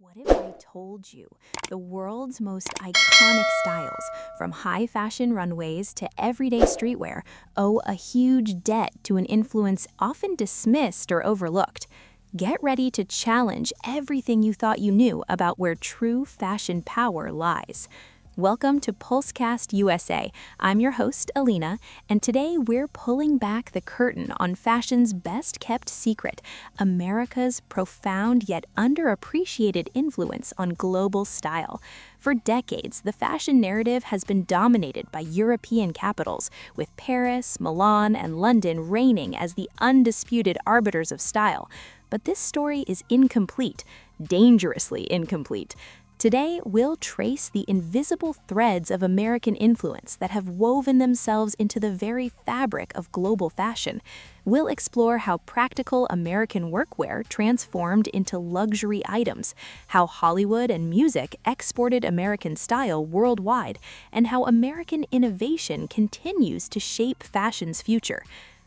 What if I told you the world's most iconic styles, from high fashion runways to everyday streetwear, owe a huge debt to an influence often dismissed or overlooked? Get ready to challenge everything you thought you knew about where true fashion power lies. Welcome to Pulsecast USA. I'm your host, Alina, and today we're pulling back the curtain on fashion's best-kept secret, America's profound yet underappreciated influence on global style. For decades, the fashion narrative has been dominated by European capitals, with Paris, Milan, and London reigning as the undisputed arbiters of style. But this story is incomplete, dangerously incomplete. Today, we'll trace the invisible threads of American influence that have woven themselves into the very fabric of global fashion. We'll explore how practical American workwear transformed into luxury items, how Hollywood and music exported American style worldwide, and how American innovation continues to shape fashion's future.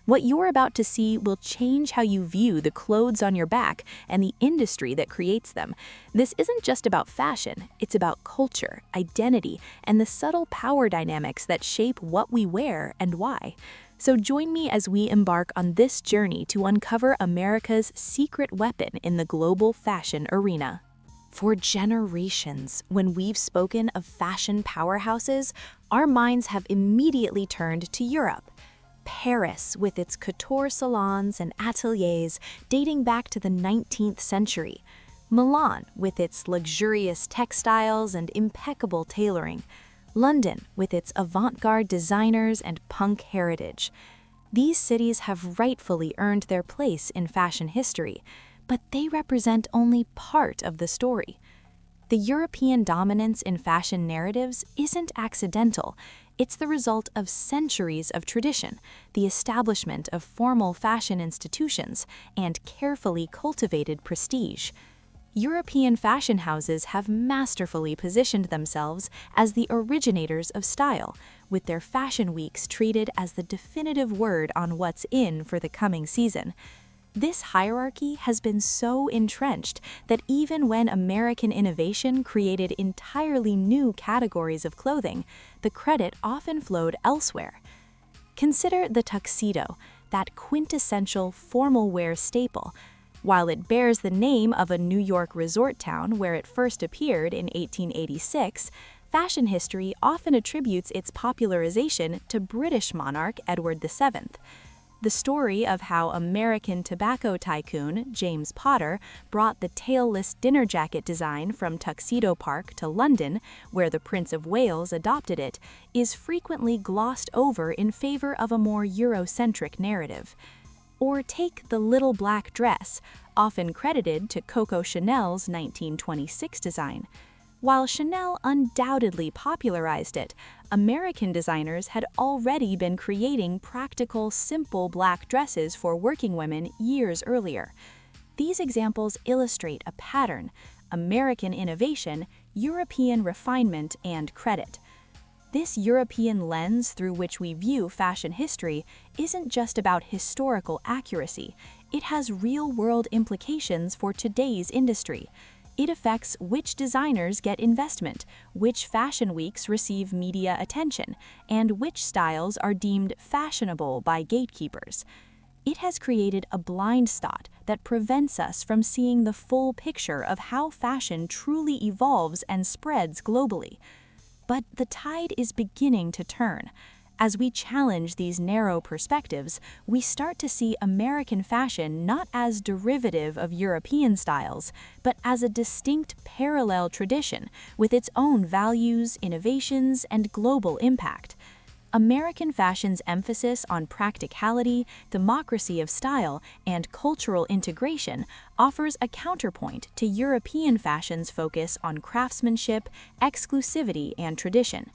What you're about to see will change how you view the clothes on your back and the industry that creates them. This isn't just about fashion, it's about culture, identity, and the subtle power dynamics that shape what we wear and why. So join me as we embark on this journey to uncover America's secret weapon in the global fashion arena. For generations, when we've spoken of fashion powerhouses, our minds have immediately turned to Europe. Paris, with its couture salons and ateliers dating back to the 19th century. Milan, with its luxurious textiles and impeccable tailoring. London, with its avant-garde designers and punk heritage. These cities have rightfully earned their place in fashion history, but they represent only part of the story. The European dominance in fashion narratives isn't accidental. It's the result of centuries of tradition, the establishment of formal fashion institutions, and carefully cultivated prestige. European fashion houses have masterfully positioned themselves as the originators of style, with their fashion weeks treated as the definitive word on what's in for the coming season. This hierarchy has been so entrenched that even when American innovation created entirely new categories of clothing, the credit often flowed elsewhere. Consider the tuxedo, that quintessential formal wear staple. While it bears the name of a New York resort town where it first appeared in 1886, fashion history often attributes its popularization to British monarch Edward VII. The story of how American tobacco tycoon James Potter brought the tailless dinner jacket design from Tuxedo Park to London, where the Prince of Wales adopted it, is frequently glossed over in favor of a more Eurocentric narrative. Or take the little black dress, often credited to Coco Chanel's 1926 design. While Chanel undoubtedly popularized it, American designers had already been creating practical, simple black dresses for working women years earlier. These examples illustrate a pattern: American innovation, European refinement, and credit. This European lens through which we view fashion history isn't just about historical accuracy. It has real-world implications for today's industry. It affects which designers get investment, which fashion weeks receive media attention, and which styles are deemed fashionable by gatekeepers. It has created a blind spot that prevents us from seeing the full picture of how fashion truly evolves and spreads globally. But the tide is beginning to turn. As we challenge these narrow perspectives, we start to see American fashion not as derivative of European styles, but as a distinct parallel tradition with its own values, innovations, and global impact. American fashion's emphasis on practicality, democracy of style, and cultural integration offers a counterpoint to European fashion's focus on craftsmanship, exclusivity, and tradition.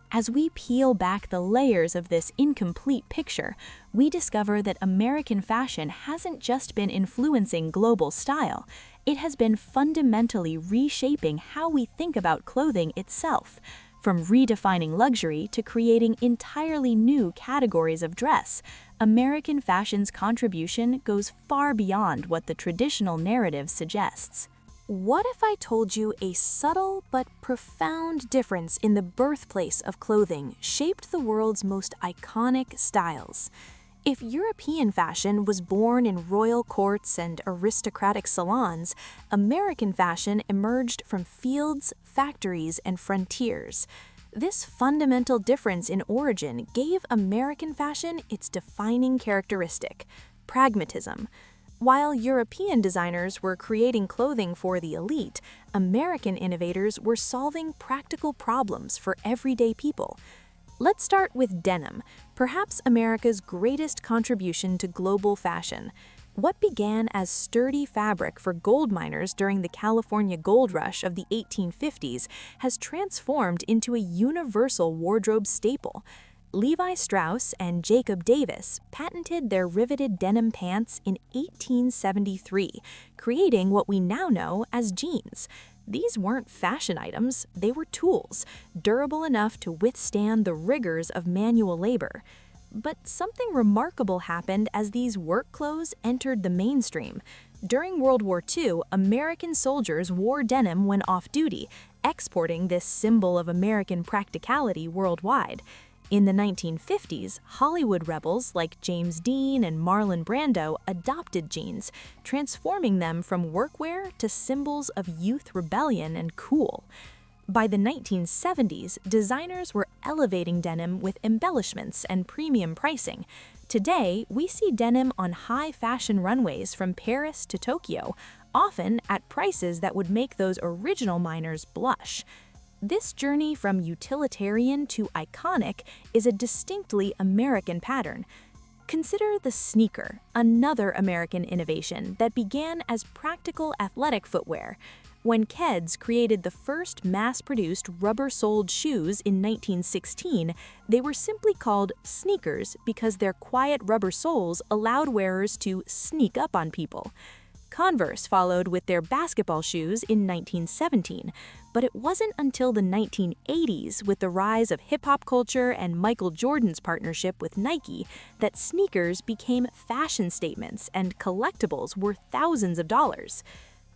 As we peel back the layers of this incomplete picture, we discover that American fashion hasn't just been influencing global style, it has been fundamentally reshaping how we think about clothing itself. From redefining luxury to creating entirely new categories of dress, American fashion's contribution goes far beyond what the traditional narrative suggests. What if I told you a subtle but profound difference in the birthplace of clothing shaped the world's most iconic styles? If European fashion was born in royal courts and aristocratic salons, American fashion emerged from fields, factories, and frontiers. This fundamental difference in origin gave American fashion its defining characteristic: pragmatism. While European designers were creating clothing for the elite, American innovators were solving practical problems for everyday people. Let's start with denim, perhaps America's greatest contribution to global fashion. What began as sturdy fabric for gold miners during the California gold rush of the 1850s has transformed into a universal wardrobe staple. Levi Strauss and Jacob Davis patented their riveted denim pants in 1873, creating what we now know as jeans. These weren't fashion items, they were tools, durable enough to withstand the rigors of manual labor. But something remarkable happened as these work clothes entered the mainstream. During World War II, American soldiers wore denim when off-duty, exporting this symbol of American practicality worldwide. In the 1950s, Hollywood rebels like James Dean and Marlon Brando adopted jeans, transforming them from workwear to symbols of youth rebellion and cool. By the 1970s, designers were elevating denim with embellishments and premium pricing. Today, we see denim on high fashion runways from Paris to Tokyo, often at prices that would make those original miners blush. This journey from utilitarian to iconic is a distinctly American pattern. Consider the sneaker, another American innovation that began as practical athletic footwear. When Keds created the first mass-produced rubber-soled shoes in 1916, they were simply called sneakers because their quiet rubber soles allowed wearers to sneak up on people. Converse followed with their basketball shoes in 1917, but it wasn't until the 1980s, with the rise of hip-hop culture and Michael Jordan's partnership with Nike, that sneakers became fashion statements and collectibles worth thousands of dollars.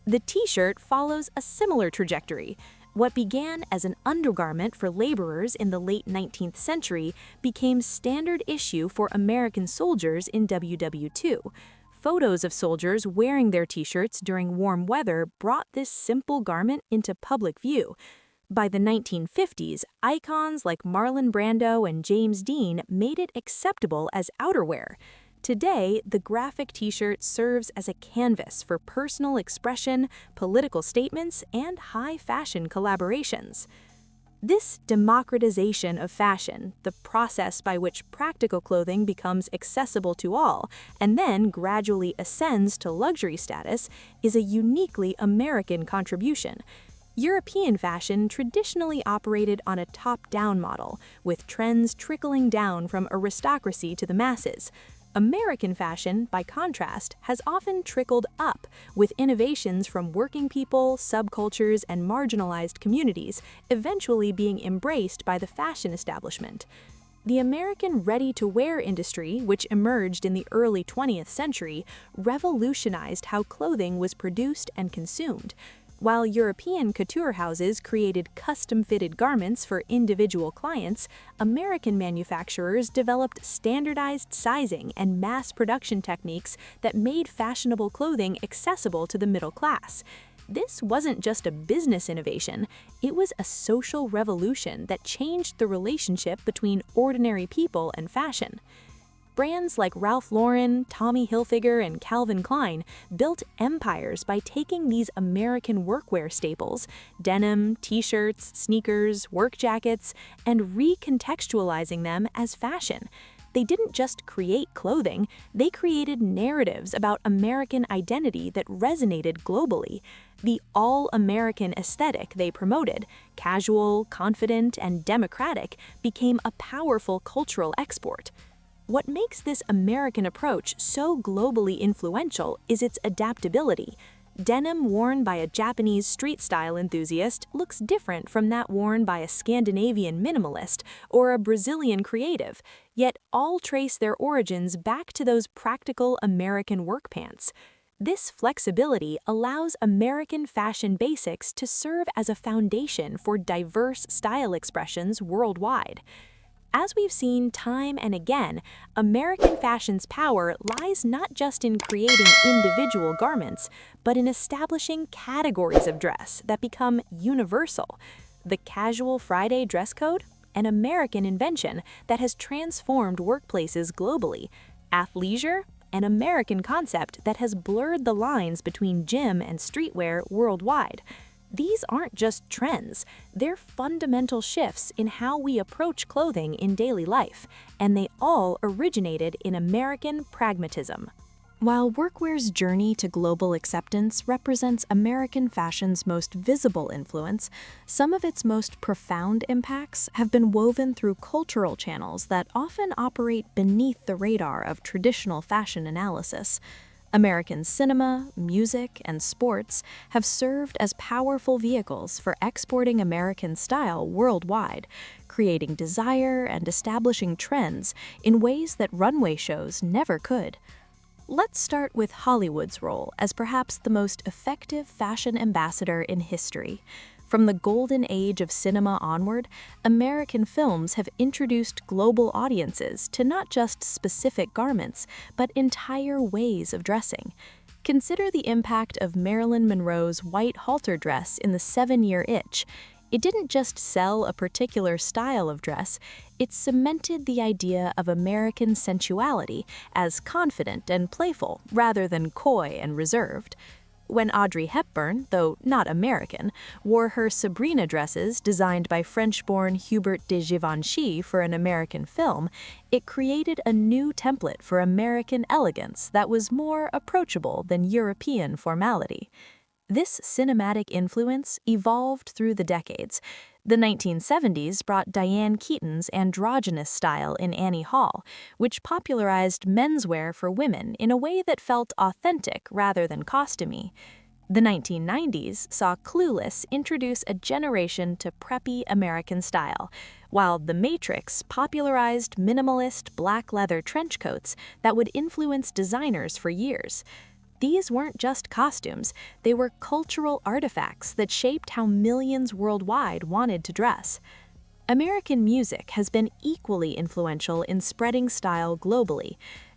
The t-shirt follows a similar trajectory. What began as an undergarment for laborers in the late 19th century became standard issue for American soldiers in WW II. Photos of soldiers wearing their t-shirts during warm weather brought this simple garment into public view. By the 1950s, icons like Marlon Brando and James Dean made it acceptable as outerwear. Today, the graphic t-shirt serves as a canvas for personal expression, political statements, and high-fashion collaborations. This democratization of fashion, the process by which practical clothing becomes accessible to all and then gradually ascends to luxury status, is a uniquely American contribution. European fashion traditionally operated on a top-down model, with trends trickling down from aristocracy to the masses. American fashion, by contrast, has often trickled up, with innovations from working people, subcultures, and marginalized communities eventually being embraced by the fashion establishment. The American ready-to-wear industry, which emerged in the early 20th century, revolutionized how clothing was produced and consumed. While European couture houses created custom-fitted garments for individual clients, American manufacturers developed standardized sizing and mass production techniques that made fashionable clothing accessible to the middle class. This wasn't just a business innovation, it was a social revolution that changed the relationship between ordinary people and fashion. Brands like Ralph Lauren, Tommy Hilfiger, and Calvin Klein built empires by taking these American workwear staples, denim, t-shirts, sneakers, work jackets, and recontextualizing them as fashion. They didn't just create clothing, they created narratives about American identity that resonated globally. The all-American aesthetic they promoted, casual, confident, and democratic, became a powerful cultural export. What makes this American approach so globally influential is its adaptability. Denim worn by a Japanese street-style enthusiast looks different from that worn by a Scandinavian minimalist or a Brazilian creative, yet all trace their origins back to those practical American work pants. This flexibility allows American fashion basics to serve as a foundation for diverse style expressions worldwide. As we've seen time and again, American fashion's power lies not just in creating individual garments, but in establishing categories of dress that become universal. The casual Friday dress code? An American invention that has transformed workplaces globally. Athleisure? An American concept that has blurred the lines between gym and streetwear worldwide. These aren't just trends, they're fundamental shifts in how we approach clothing in daily life, and they all originated in American pragmatism. While workwear's journey to global acceptance represents American fashion's most visible influence, some of its most profound impacts have been woven through cultural channels that often operate beneath the radar of traditional fashion analysis. American cinema, music, and sports have served as powerful vehicles for exporting American style worldwide, creating desire and establishing trends in ways that runway shows never could. Let's start with Hollywood's role as perhaps the most effective fashion ambassador in history. From the golden age of cinema onward, American films have introduced global audiences to not just specific garments, but entire ways of dressing. Consider the impact of Marilyn Monroe's white halter dress in The 7-Year Itch. It didn't just sell a particular style of dress, it cemented the idea of American sensuality as confident and playful rather than coy and reserved. When Audrey Hepburn, though not American, wore her Sabrina dresses designed by French-born Hubert de Givenchy for an American film, it created a new template for American elegance that was more approachable than European formality. This cinematic influence evolved through the decades. The 1970s brought Diane Keaton's androgynous style in Annie Hall, which popularized menswear for women in a way that felt authentic rather than costumey. The 1990s saw Clueless introduce a generation to preppy American style, while The Matrix popularized minimalist black leather trench coats that would influence designers for years. These weren't just costumes, they were cultural artifacts that shaped how millions worldwide wanted to dress. American music has been equally influential in spreading style globally.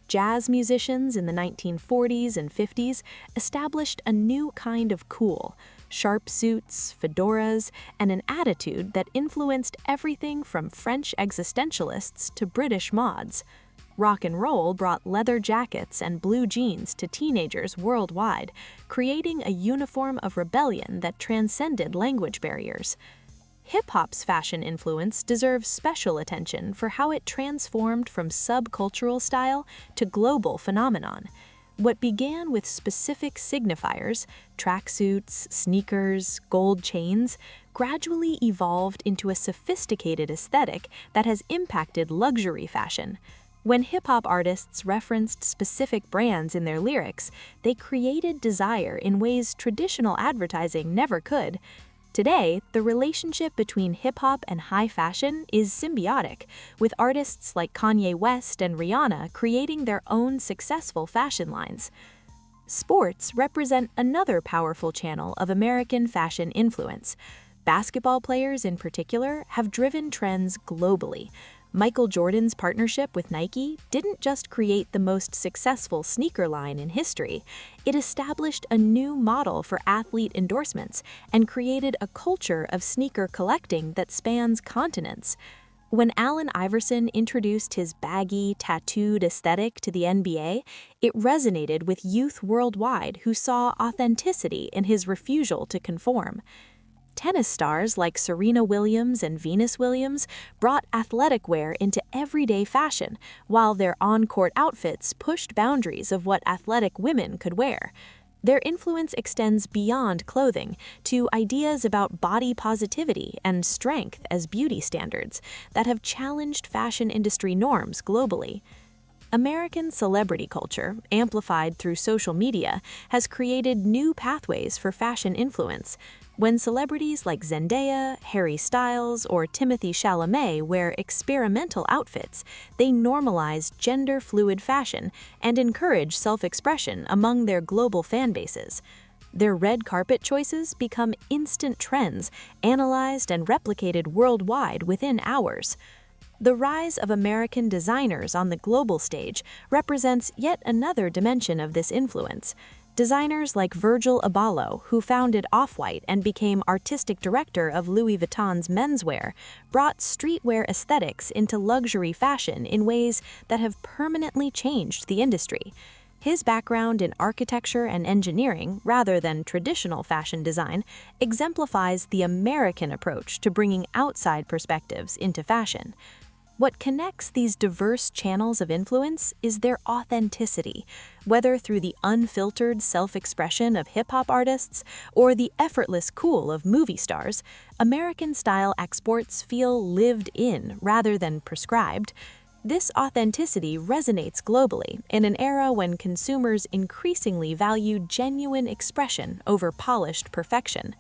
Jazz musicians in the 1940s and 50s established a new kind of cool, sharp suits, fedoras, and an attitude that influenced everything from French existentialists to British mods. Rock and roll brought leather jackets and blue jeans to teenagers worldwide, creating a uniform of rebellion that transcended language barriers. Hip-hop's fashion influence deserves special attention for how it transformed from subcultural style to global phenomenon. What began with specific signifiers, tracksuits, sneakers, gold chains, gradually evolved into a sophisticated aesthetic that has impacted luxury fashion. When hip-hop artists referenced specific brands in their lyrics, they created desire in ways traditional advertising never could. Today, the relationship between hip-hop and high fashion is symbiotic, with artists like Kanye West and Rihanna creating their own successful fashion lines. Sports represent another powerful channel of American fashion influence. Basketball players in particular have driven trends globally. Michael Jordan's partnership with Nike didn't just create the most successful sneaker line in history, it established a new model for athlete endorsements and created a culture of sneaker collecting that spans continents. When Allen Iverson introduced his baggy, tattooed aesthetic to the NBA, it resonated with youth worldwide who saw authenticity in his refusal to conform. Tennis stars like Serena Williams and Venus Williams brought athletic wear into everyday fashion, while their on-court outfits pushed boundaries of what athletic women could wear. Their influence extends beyond clothing to ideas about body positivity and strength as beauty standards that have challenged fashion industry norms globally. American celebrity culture, amplified through social media, has created new pathways for fashion influence. When celebrities like Zendaya, Harry Styles, or Timothée Chalamet wear experimental outfits, they normalize gender-fluid fashion and encourage self-expression among their global fan bases. Their red carpet choices become instant trends, analyzed and replicated worldwide within hours. The rise of American designers on the global stage represents yet another dimension of this influence. Designers like Virgil Abloh, who founded Off-White and became artistic director of Louis Vuitton's menswear, brought streetwear aesthetics into luxury fashion in ways that have permanently changed the industry. His background in architecture and engineering, rather than traditional fashion design, exemplifies the American approach to bringing outside perspectives into fashion. What connects these diverse channels of influence is their authenticity, whether through the unfiltered self-expression of hip-hop artists or the effortless cool of movie stars. American-style exports feel lived in rather than prescribed. This authenticity resonates globally in an era when consumers increasingly value genuine expression over polished perfection.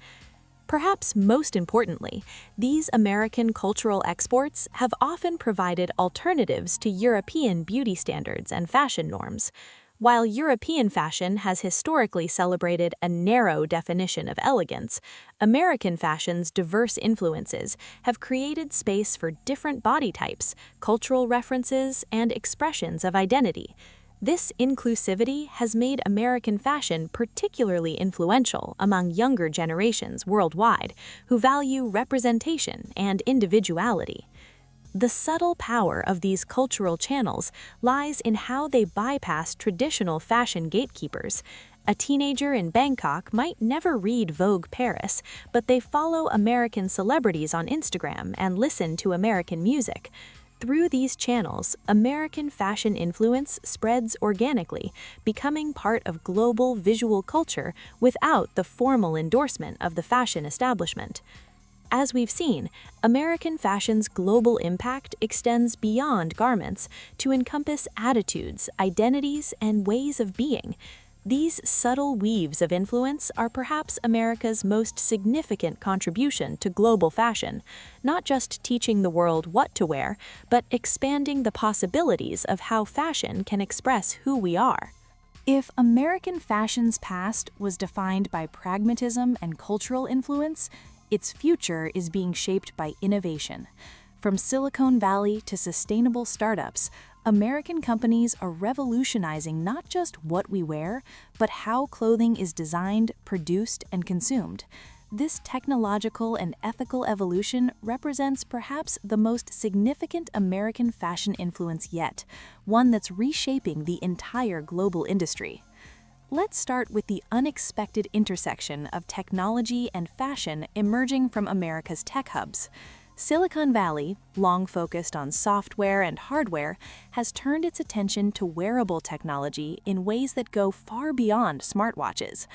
Perhaps most importantly, these American cultural exports have often provided alternatives to European beauty standards and fashion norms. While European fashion has historically celebrated a narrow definition of elegance, American fashion's diverse influences have created space for different body types, cultural references, and expressions of identity. This inclusivity has made American fashion particularly influential among younger generations worldwide who value representation and individuality. The subtle power of these cultural channels lies in how they bypass traditional fashion gatekeepers. A teenager in Bangkok might never read Vogue Paris, but they follow American celebrities on Instagram and listen to American music. Through these channels, American fashion influence spreads organically, becoming part of global visual culture without the formal endorsement of the fashion establishment. As we've seen, American fashion's global impact extends beyond garments to encompass attitudes, identities, and ways of being. These subtle weaves of influence are perhaps America's most significant contribution to global fashion, not just teaching the world what to wear, but expanding the possibilities of how fashion can express who we are. If American fashion's past was defined by pragmatism and cultural influence, its future is being shaped by innovation. From Silicon Valley to sustainable startups, American companies are revolutionizing not just what we wear, but how clothing is designed, produced, and consumed. This technological and ethical evolution represents perhaps the most significant American fashion influence yet, one that's reshaping the entire global industry. Let's start with the unexpected intersection of technology and fashion emerging from America's tech hubs. Silicon Valley, long focused on software and hardware, has turned its attention to wearable technology in ways that go far beyond smartwatches.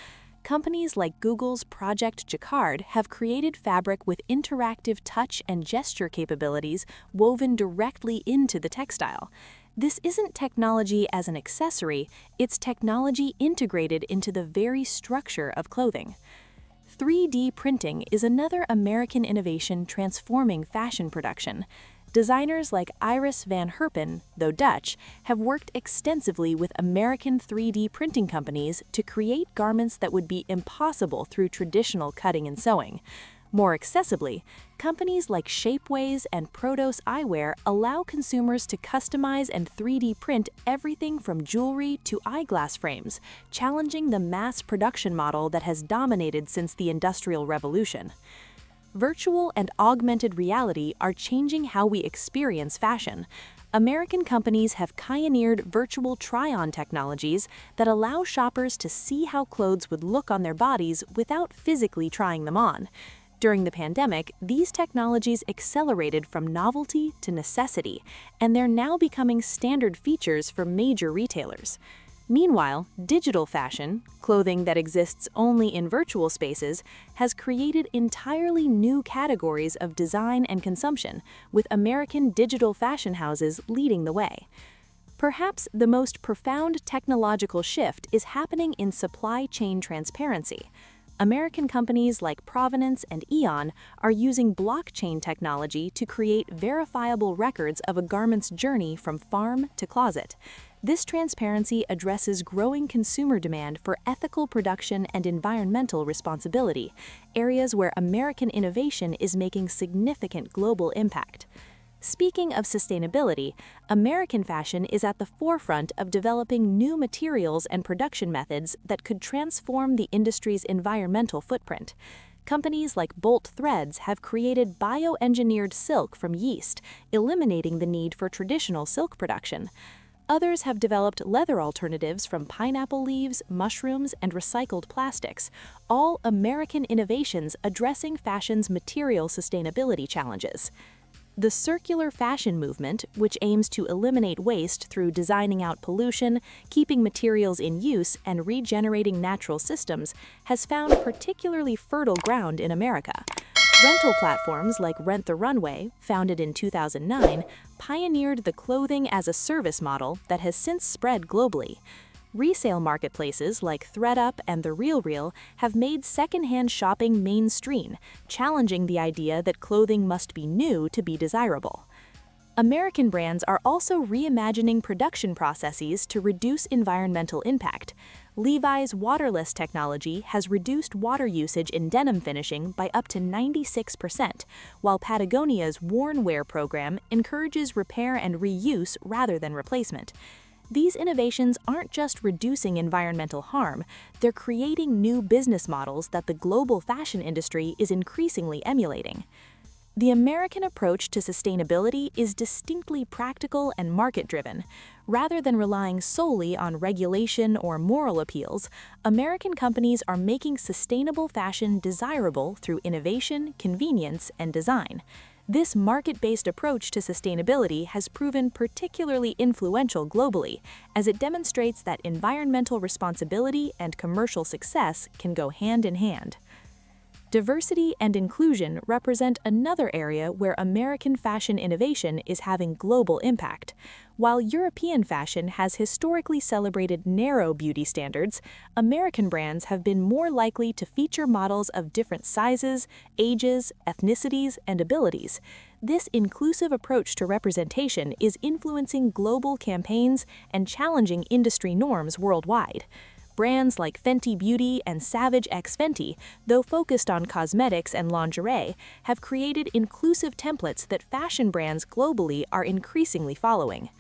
Companies like Google's Project Jacquard have created fabric with interactive touch and gesture capabilities woven directly into the textile. This isn't technology as an accessory, it's technology integrated into the very structure of clothing. 3D printing is another American innovation transforming fashion production. Designers like Iris van Herpen, though Dutch, have worked extensively with American 3D printing companies to create garments that would be impossible through traditional cutting and sewing. More accessibly, companies like Shapeways and Protos Eyewear allow consumers to customize and 3D print everything from jewelry to eyeglass frames, challenging the mass production model that has dominated since the Industrial Revolution. Virtual and augmented reality are changing how we experience fashion. American companies have pioneered virtual try-on technologies that allow shoppers to see how clothes would look on their bodies without physically trying them on. During the pandemic, these technologies accelerated from novelty to necessity, and they're now becoming standard features for major retailers. Meanwhile, digital fashion, clothing that exists only in virtual spaces, has created entirely new categories of design and consumption, with American digital fashion houses leading the way. Perhaps the most profound technological shift is happening in supply chain transparency. American companies like Provenance and Eon are using blockchain technology to create verifiable records of a garment's journey from farm to closet. This transparency addresses growing consumer demand for ethical production and environmental responsibility, areas where American innovation is making significant global impact. Speaking of sustainability, American fashion is at the forefront of developing new materials and production methods that could transform the industry's environmental footprint. Companies like Bolt Threads have created bioengineered silk from yeast, eliminating the need for traditional silk production. Others have developed leather alternatives from pineapple leaves, mushrooms, and recycled plastics, all American innovations addressing fashion's material sustainability challenges. The circular fashion movement, which aims to eliminate waste through designing out pollution, keeping materials in use, and regenerating natural systems, has found particularly fertile ground in America. Rental platforms like Rent the Runway, founded in 2009, pioneered the clothing-as-a-service model that has since spread globally. Resale marketplaces like ThredUp and The RealReal have made secondhand shopping mainstream, challenging the idea that clothing must be new to be desirable. American brands are also reimagining production processes to reduce environmental impact. Levi's waterless technology has reduced water usage in denim finishing by up to 96%, while Patagonia's workwear program encourages repair and reuse rather than replacement. These innovations aren't just reducing environmental harm, they're creating new business models that the global fashion industry is increasingly emulating. The American approach to sustainability is distinctly practical and market-driven. Rather than relying solely on regulation or moral appeals, American companies are making sustainable fashion desirable through innovation, convenience, and design. This market-based approach to sustainability has proven particularly influential globally, as it demonstrates that environmental responsibility and commercial success can go hand in hand. Diversity and inclusion represent another area where American fashion innovation is having global impact. While European fashion has historically celebrated narrow beauty standards, American brands have been more likely to feature models of different sizes, ages, ethnicities, and abilities. This inclusive approach to representation is influencing global campaigns and challenging industry norms worldwide. Brands like Fenty Beauty and Savage X Fenty, though focused on cosmetics and lingerie, have created inclusive templates that fashion brands globally are increasingly following.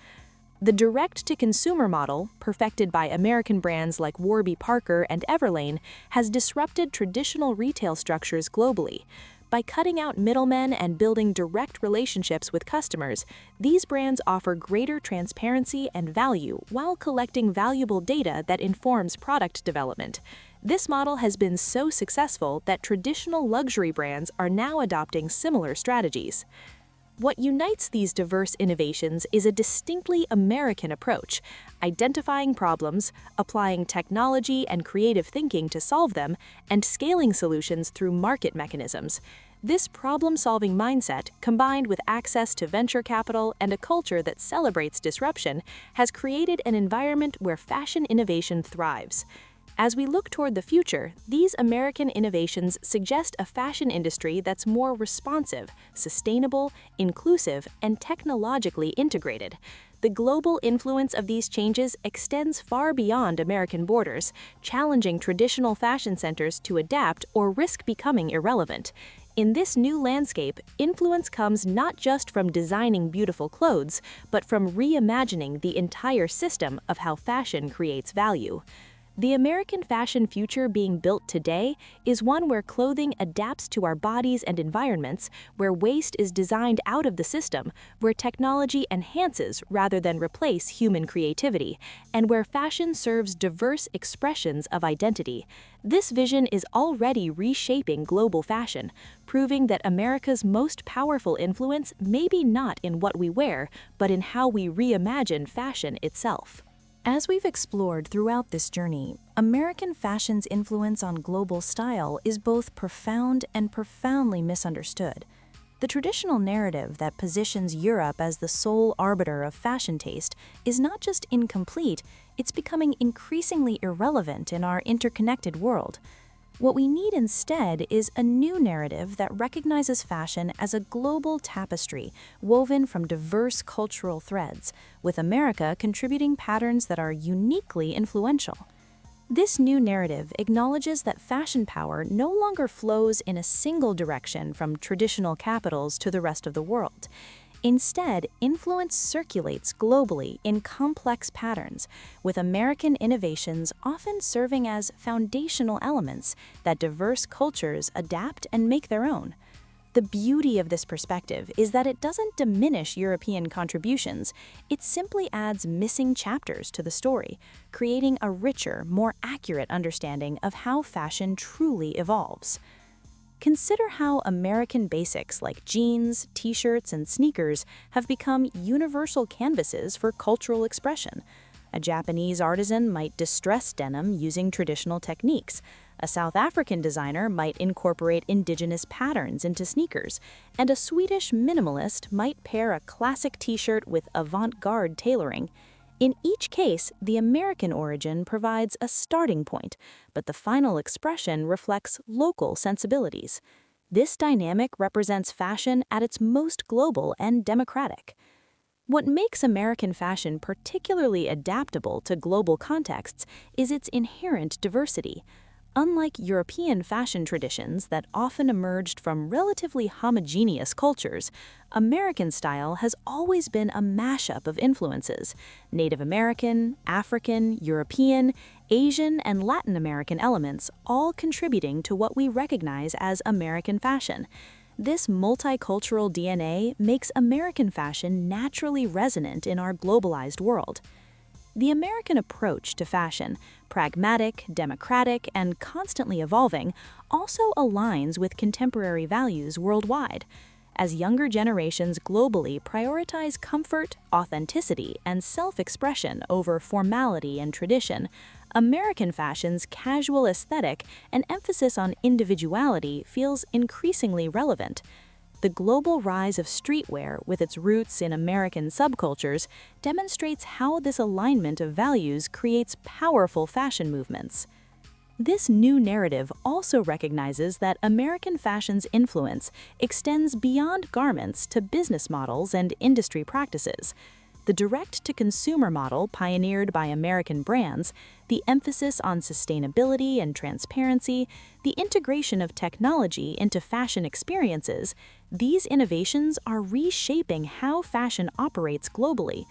The direct-to-consumer model, perfected by American brands like Warby Parker and Everlane, has disrupted traditional retail structures globally. By cutting out middlemen and building direct relationships with customers, these brands offer greater transparency and value while collecting valuable data that informs product development. This model has been so successful that traditional luxury brands are now adopting similar strategies. What unites these diverse innovations is a distinctly American approach, identifying problems, applying technology and creative thinking to solve them, and scaling solutions through market mechanisms. This problem-solving mindset, combined with access to venture capital and a culture that celebrates disruption, has created an environment where fashion innovation thrives. As we look toward the future, these American innovations suggest a fashion industry that's more responsive, sustainable, inclusive, and technologically integrated. The global influence of these changes extends far beyond American borders, challenging traditional fashion centers to adapt or risk becoming irrelevant. In this new landscape, influence comes not just from designing beautiful clothes, but from reimagining the entire system of how fashion creates value. The American fashion future being built today is one where clothing adapts to our bodies and environments, where waste is designed out of the system, where technology enhances rather than replace human creativity, and where fashion serves diverse expressions of identity. This vision is already reshaping global fashion, proving that America's most powerful influence may be not in what we wear, but in how we reimagine fashion itself. As we've explored throughout this journey, American fashion's influence on global style is both profound and profoundly misunderstood. The traditional narrative that positions Europe as the sole arbiter of fashion taste is not just incomplete, it's becoming increasingly irrelevant in our interconnected world. What we need instead is a new narrative that recognizes fashion as a global tapestry woven from diverse cultural threads, with America contributing patterns that are uniquely influential. This new narrative acknowledges that fashion power no longer flows in a single direction from traditional capitals to the rest of the world. Instead, influence circulates globally in complex patterns, with American innovations often serving as foundational elements that diverse cultures adapt and make their own. The beauty of this perspective is that it doesn't diminish European contributions, it simply adds missing chapters to the story, creating a richer, more accurate understanding of how fashion truly evolves. Consider how American basics like jeans, t-shirts, and sneakers have become universal canvases for cultural expression. A Japanese artisan might distress denim using traditional techniques. A South African designer might incorporate indigenous patterns into sneakers, and a Swedish minimalist might pair a classic t-shirt with avant-garde tailoring. In each case, the American origin provides a starting point, but the final expression reflects local sensibilities. This dynamic represents fashion at its most global and democratic. What makes American fashion particularly adaptable to global contexts is its inherent diversity. Unlike European fashion traditions that often emerged from relatively homogeneous cultures, American style has always been a mashup of influences: Native American, African, European, Asian, and Latin American elements, all contributing to what we recognize as American fashion. This multicultural DNA makes American fashion naturally resonant in our globalized world. The American approach to fashion, pragmatic, democratic, and constantly evolving, also aligns with contemporary values worldwide. As younger generations globally prioritize comfort, authenticity, and self-expression over formality and tradition, American fashion's casual aesthetic and emphasis on individuality feels increasingly relevant. The global rise of streetwear, with its roots in American subcultures, demonstrates how this alignment of values creates powerful fashion movements. This new narrative also recognizes that American fashion's influence extends beyond garments to business models and industry practices. The direct-to-consumer model pioneered by American brands, the emphasis on sustainability and transparency, the integration of technology into fashion experiences, these innovations are reshaping how fashion operates globally.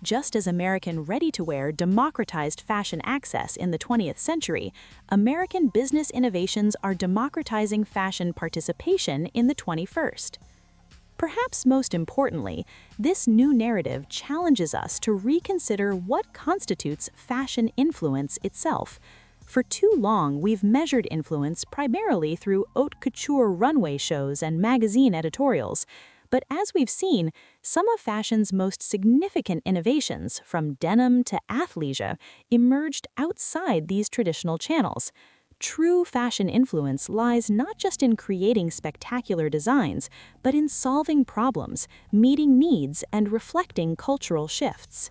Just as American ready-to-wear democratized fashion access in the 20th century, American business innovations are democratizing fashion participation in the 21st. Perhaps most importantly, this new narrative challenges us to reconsider what constitutes fashion influence itself. For too long, we've measured influence primarily through haute couture runway shows and magazine editorials. But as we've seen, some of fashion's most significant innovations, from denim to athleisure, emerged outside these traditional channels. True fashion influence lies not just in creating spectacular designs, but in solving problems, meeting needs, and reflecting cultural shifts.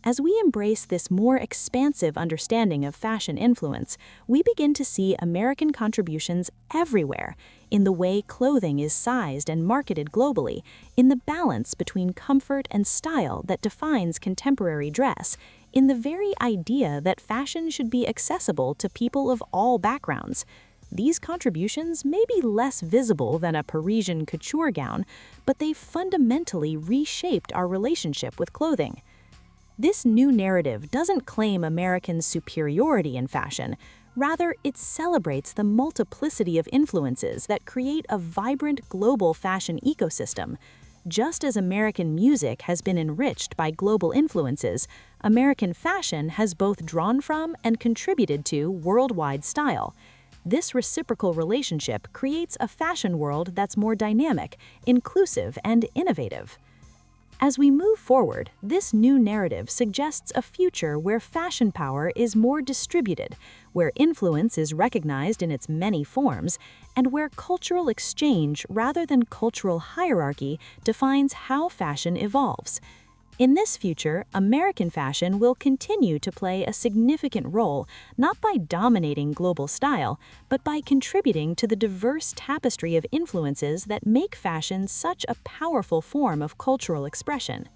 As we embrace this more expansive understanding of fashion influence, we begin to see American contributions everywhere, in the way clothing is sized and marketed globally, in the balance between comfort and style that defines contemporary dress, in the very idea that fashion should be accessible to people of all backgrounds. These contributions may be less visible than a Parisian couture gown, but they fundamentally reshaped our relationship with clothing. This new narrative doesn't claim American superiority in fashion. Rather, it celebrates the multiplicity of influences that create a vibrant global fashion ecosystem. Just as American music has been enriched by global influences, American fashion has both drawn from and contributed to worldwide style. This reciprocal relationship creates a fashion world that's more dynamic, inclusive, and innovative. As we move forward, this new narrative suggests a future where fashion power is more distributed, where influence is recognized in its many forms, and where cultural exchange rather than cultural hierarchy defines how fashion evolves. In this future, American fashion will continue to play a significant role, not by dominating global style, but by contributing to the diverse tapestry of influences that make fashion such a powerful form of cultural expression.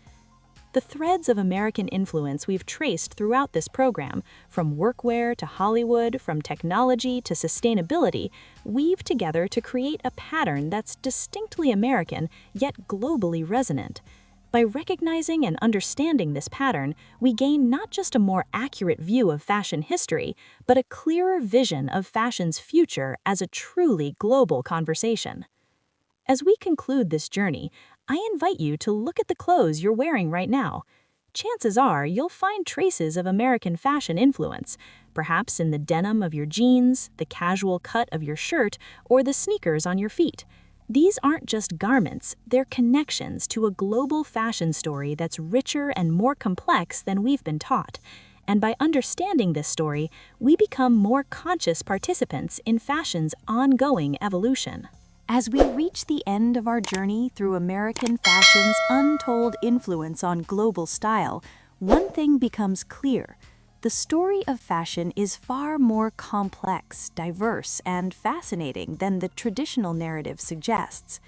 The threads of American influence we've traced throughout this program, from workwear to Hollywood, from technology to sustainability, weave together to create a pattern that's distinctly American, yet globally resonant. By recognizing and understanding this pattern, we gain not just a more accurate view of fashion history, but a clearer vision of fashion's future as a truly global conversation. As we conclude this journey, I invite you to look at the clothes you're wearing right now. Chances are you'll find traces of American fashion influence, perhaps in the denim of your jeans, the casual cut of your shirt, or the sneakers on your feet. These aren't just garments, they're connections to a global fashion story that's richer and more complex than we've been taught. And by understanding this story, we become more conscious participants in fashion's ongoing evolution. As we reach the end of our journey through American fashion's untold influence on global style, one thing becomes clear. The story of fashion is far more complex, diverse, and fascinating than the traditional narrative suggests.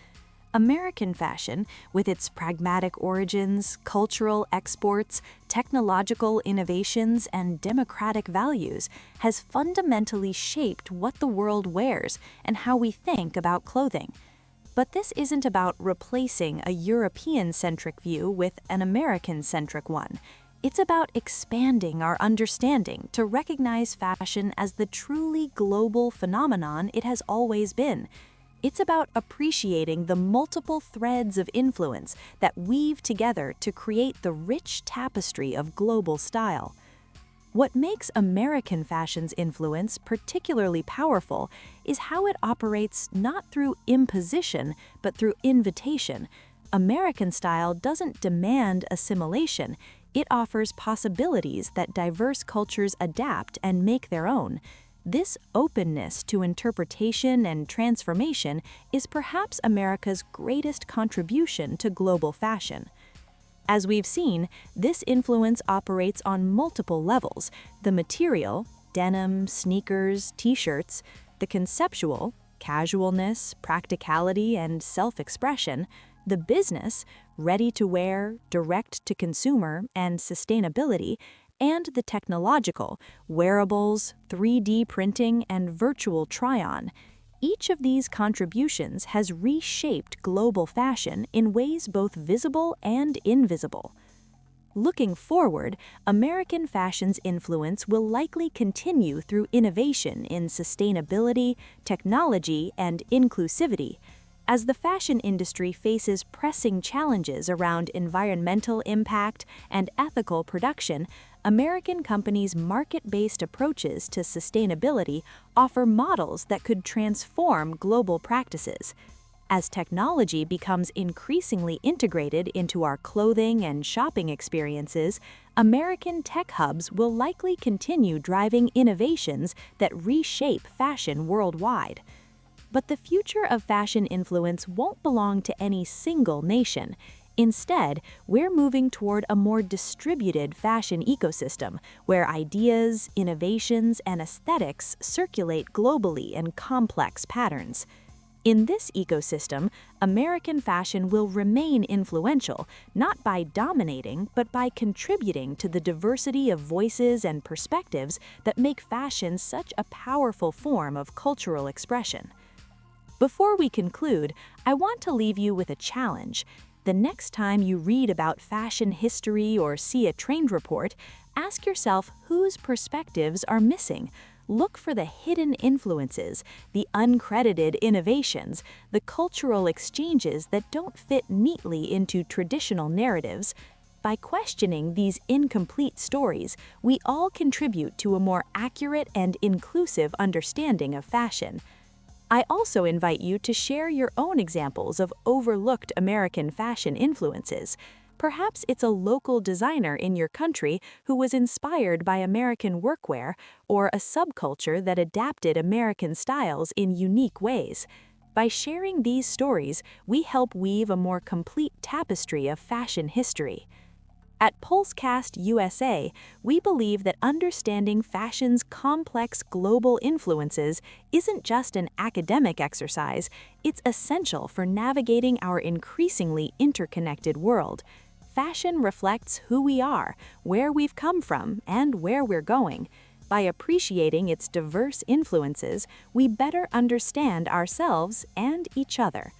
American fashion, with its pragmatic origins, cultural exports, technological innovations, and democratic values, has fundamentally shaped what the world wears and how we think about clothing. But this isn't about replacing a European-centric view with an American-centric one. It's about expanding our understanding to recognize fashion as the truly global phenomenon it has always been. It's about appreciating the multiple threads of influence that weave together to create the rich tapestry of global style. What makes American fashion's influence particularly powerful is how it operates not through imposition, but through invitation. American style doesn't demand assimilation. It offers possibilities that diverse cultures adapt and make their own. This openness to interpretation and transformation is perhaps America's greatest contribution to global fashion. As we've seen, this influence operates on multiple levels: the material, denim, sneakers, t-shirts; the conceptual, casualness, practicality, and self-expression; the business, ready-to-wear, direct-to-consumer, and sustainability; and the technological, wearables, 3D printing, and virtual try-on. Each of these contributions has reshaped global fashion in ways both visible and invisible. Looking forward, American fashion's influence will likely continue through innovation in sustainability, technology, and inclusivity. As the fashion industry faces pressing challenges around environmental impact and ethical production, American companies' market-based approaches to sustainability offer models that could transform global practices. As technology becomes increasingly integrated into our clothing and shopping experiences, American tech hubs will likely continue driving innovations that reshape fashion worldwide. But the future of fashion influence won't belong to any single nation. Instead, we're moving toward a more distributed fashion ecosystem where ideas, innovations, and aesthetics circulate globally in complex patterns. In this ecosystem, American fashion will remain influential, not by dominating, but by contributing to the diversity of voices and perspectives that make fashion such a powerful form of cultural expression. Before we conclude, I want to leave you with a challenge. The next time you read about fashion history or see a trend report, ask yourself whose perspectives are missing. Look for the hidden influences, the uncredited innovations, the cultural exchanges that don't fit neatly into traditional narratives. By questioning these incomplete stories, we all contribute to a more accurate and inclusive understanding of fashion. I also invite you to share your own examples of overlooked American fashion influences. Perhaps it's a local designer in your country who was inspired by American workwear, or a subculture that adapted American styles in unique ways. By sharing these stories, we help weave a more complete tapestry of fashion history. At Pulsecast USA, we believe that understanding fashion's complex global influences isn't just an academic exercise, it's essential for navigating our increasingly interconnected world. Fashion reflects who we are, where we've come from, and where we're going. By appreciating its diverse influences, we better understand ourselves and each other.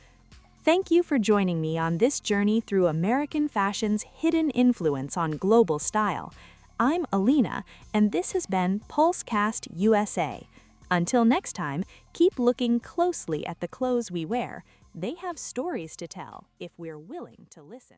Thank you for joining me on this journey through American fashion's hidden influence on global style. I'm Alina, and this has been Pulsecast USA. Until next time, keep looking closely at the clothes we wear. They have stories to tell if we're willing to listen.